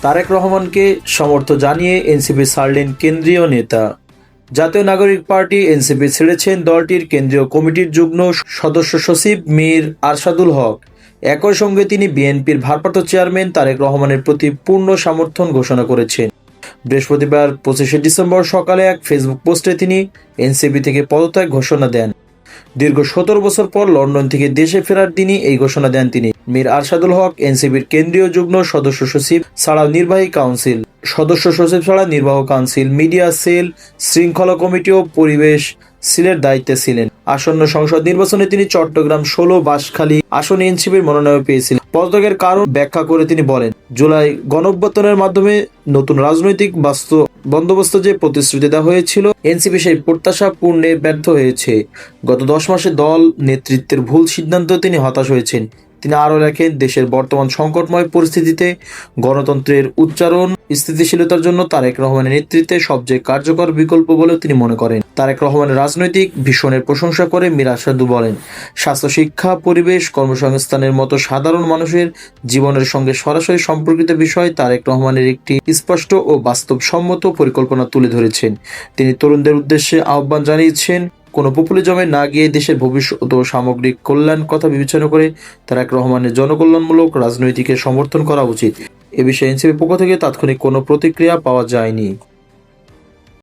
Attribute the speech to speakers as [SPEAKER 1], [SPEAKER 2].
[SPEAKER 1] তারেক রহমানকে সমর্থন জানিয়ে এনসিপি ছাড়লেন কেন্দ্রীয় নেতা। জাতীয় নাগরিক পার্টি এনসিপি ছেড়েছেন দলটির কেন্দ্রীয় কমিটির যুগ্ম সদস্য সচিব মীর আরশাদুল হক। একই সঙ্গে তিনি বিএনপির ভারপ্রাপ্ত চেয়ারম্যান তারেক রহমানের প্রতি পূর্ণ সমর্থন ঘোষণা করেছেন। বৃহস্পতিবার 25শে ডিসেম্বর সকালে এক ফেসবুক পোস্টে তিনি এনসিপি থেকে পদত্যাগ ঘোষণা দেন। দীর্ঘ 17 বছর পর লন্ডন থেকে দেশে ফেরার দিনই এই ঘোষণা দেন তিনি। মীর আরশাদুল হক এনসিপির কেন্দ্রীয় যুগ্ম সদস্য সচিব ছাড়াও নির্বাহী কাউন্সিল সদস্য সচিব ছাড়া নির্বাহী কাউন্সিল, মিডিয়া সেল, শৃঙ্খলা কমিটি ও পরিবেশ সেলের দায়িত্বে ছিলেন। আসন্ন সংসদ নির্বাচনে তিনি চট্টগ্রাম 16 বাঁশখালী আসনে এনসিপির মনোনয়ন পেয়েছিলেন। পদত্যাগের কারণ ব্যাখ্যা করে তিনি বলেন, জুলাই গণঅভ্যুত্থানের মাধ্যমে নতুন রাজনৈতিক বন্দোবস্ত যে প্রতিশ্রুতি দেওয়া হয়েছিল, এনসিপি সেই প্রত্যাশা পূরণে ব্যর্থ হয়েছে। গত 10 মাসে দল নেতৃত্বের ভুল সিদ্ধান্ত তিনি হতাশ হয়েছেন। তিনি আরও লেখেন, দেশের বর্তমান সংকটময় পরিস্থিতিতে গণতন্ত্রের উচ্চারণ স্থিতিশীলতার জন্য তারেক রহমানের নেতৃত্বে সবচেয়ে কার্যকর বিকল্প বলেও তিনি মনে করেন। তারেক রহমানের রাজনৈতিক ভীষণের প্রশংসা করে মীর আরশাদুল বলেন, স্বাস্থ্য, শিক্ষা, পরিবেশ, কর্মসংস্থানের মতো সাধারণ মানুষের জীবনের সঙ্গে সরাসরি সম্পর্কিত বিষয় তারেক রহমানের একটি স্পষ্ট ও বাস্তবসম্মত পরিকল্পনা তুলে ধরেছেন। তিনি তরুণদের উদ্দেশ্যে আহ্বান জানিয়েছেন, কোনো পপুলিজমে না গিয়ে দেশের ভবিষ্যৎ ও সামগ্রিক কল্যাণ কথা বিবেচনা করে তারেক রহমানের জনকল্যাণমূলক রাজনৈতিকে সমর্থন করা উচিত। এ বিষয়ে এনসিপির পক্ষ থেকে তাৎক্ষণিক কোনো প্রতিক্রিয়া পাওয়া যায়নি।